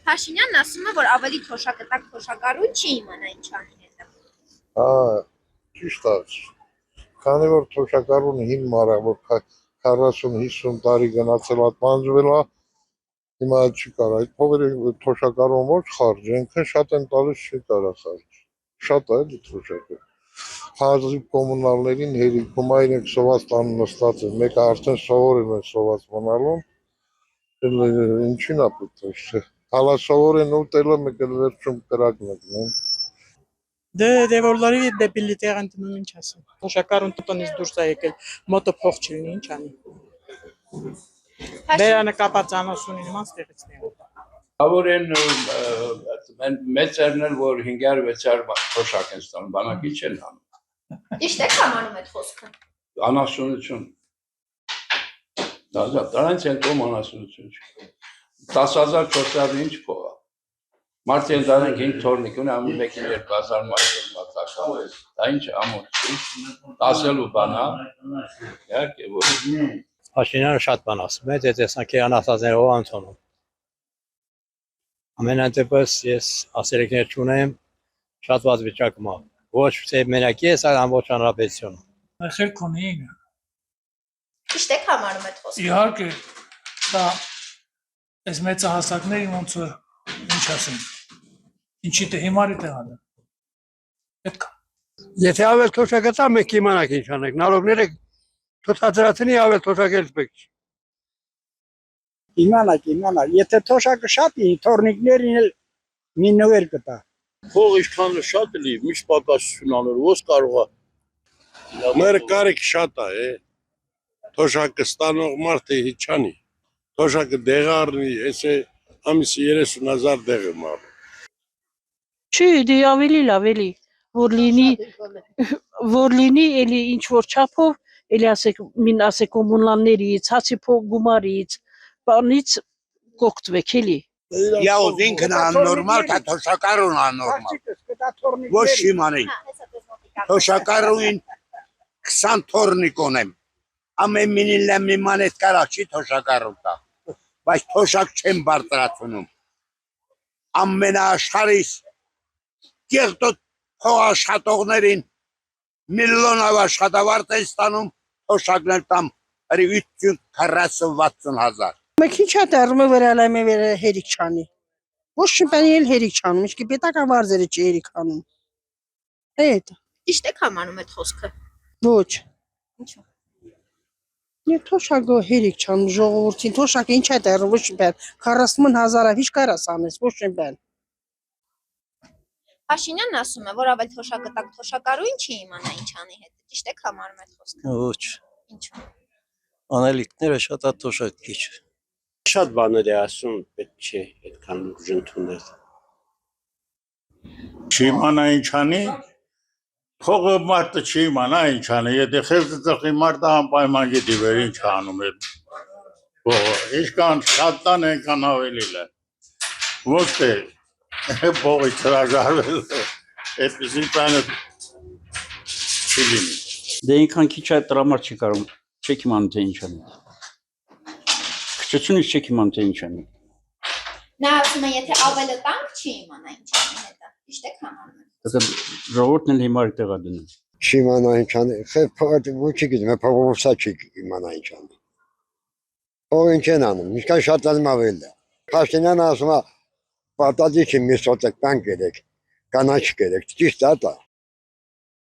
Փաշինյանն ասում է, որ ավելի թոշակտակ թոշակառույց չի իմանա ինչ անի հետը։ Ճիշտ է։ Քանի որ թոշակառունը հին մարա, որ 40-50 տարի գնացել ատմանջվել է, հիմա չի կարա։ Այդ փողերը թոշակառուն ոչ խարջ, այնքան շատ են տալիս չի կարա խարջ։ Շատ է էլի թոշակը։ Հազիվ կոմունալներին հերիքում է իրենք սոված տան նստած են, մեկը արդեն սովորել են սոված մնալուն, ինչին է պետք է։ Հալա սովոր են ուտելը մեկը վերջում կրակն եկնեն։ Դե որլարի դեպիլի տեղ ընտնում ինչ ասեմ։ Թոշակառուն տնից դուրս է եկել, մոտը փող չլինի, ինչ անի։ Դերանը կապած անասունի նման ստեղից տեղ։Ավոր են մեծերն են, որ 500-600 թոշակ են ստանում, բանակի չեն անում։ Ճիշտ է համանում այդ խոսքը։ Անասունություն։ Դրանց են տոմ անասունություն չի։ 10,000-4,000 ինչ փող է։ Մարդը են դրանք 5 թորնիկ ունի, ամեն մեկին 2,000 մայր մատակա։ Դա ինչ է, ամոթ չի։ Տասելու բան է։ Իհարկե որ։ Փաշինյանը շատ բան ասում է, դե տեսանքի անասածները ով անցնում։ Ամենատեպս ես ասելիքներ չունեմ, շատ վատ վիճակում եմ։ Ոչ թե մենակ ես, այլ ամբողջ հանրապետությունը։ Խելք ունի։ Ճիշտ է համանում այդ խոսքը։ Իհարկե, դա այս մեծահասակների ոնց է, ինչ ասեմ, ինչի թե հիմարի տեղ ալը։ Պետք է։ Եթե ավել թոշակացա մենք իմանանք ինչ անենք, նարողները թոթածրացնի ավել թոշակել պետք։ Իմանանք, եթե թոշակը շատ է, թորնիկներին էլ մի նվեր կտա։ Փող ինչքան շատ էլի, միշտ պակասություն անել, ո՞ս կարող է։ Մեր կարիք շատ է, թոշակը ստանող մարդը հիչանի, թոշակը դեղ առնի, էսե ամիսի 30,000 դեղ եմ առնում։ Չի, դե ավելի լավ էլի, որ լինի էլի ինչ որ չափով, էլի ասեք, մին ասեք կոմունալներից, հացի փող գումարից, բանից կողտվեք էլի։ Я ինքն աննորմալ, թե թոշակառուն աննորմալ։ Ոչ իմանեի։ Թոշակառուն 20 թորնիկ ունեմ։ Ամեն մինին լեմնի մանետ կարա չի թոշակառուն տա։ Բայց թոշակ չեմ բարձրացնում։ Ամենաաշխարհիս կեղտոտ փողաշխատողներին միլիոնով աշխատավարձ են ստանում, թոշակներ տամ 50-40-60 հազար։ Մեկ ինչ է դառնում է վերալայմը հերիք չանի։ Ոչ շփանի էլ հերիք չանում, ինչի պետական վարձերը չի հերիք անում։ Այդ։ Ճիշտ է համանում այդ խոսքը։ Ոչ։ Ինչու՞։ Եվ թոշակը հերիք չանում ժողովրդին, թոշակը ինչ է դառնում, ոչ բան, 40,000-ով ինչ կարաս անես, ոչ բան։ Փաշինյանն ասում է, որ ավել թոշակտակ թոշակառույն չի իմանա ինչ անի հետը։ Ճիշտ է համանում այդ խոսքը։ Ոչ։ Ինչու՞։ Անելիքները շատ է թոշակիչ։ Շատ բաներ է ասում, պետք չէ այդքան ուժ ընդունել։ Չիմանա ինչ անի, փողը մարդը չիմանա ինչ անի, եթե խելքը ծխի մարդը անպայման գիտի վեր ինչ անում է փողը, ինչքան շատ տան այնքան ավելի լավ, ոչ թե փողից հրաժարվել, այդպիսի բանը չի լինի։ Դե ինքան քիչ է տրամար չի կարող, չեք իմանում թե ինչ անի։ Քչությունից չեք իմանում թե ինչ անի։ Նա ասում է, եթե ավելը տանք չի իմանա ինչ անի հետը։ Ճիշտ է համանում։ Դա ժողովուրդն էլ հիմարի տեղ է դնում։ Չիմանա ինչ անի, ոչ գիտեմ, փողովսա չի իմանա ինչ անի։ Ո ինչ են անում, ինչքան շատ անում ավել է։ Փաշինյանը ասում է, պատադի չի մի սոտակ բան կերեք, կանաչ կերեք, ճիշտ է դա։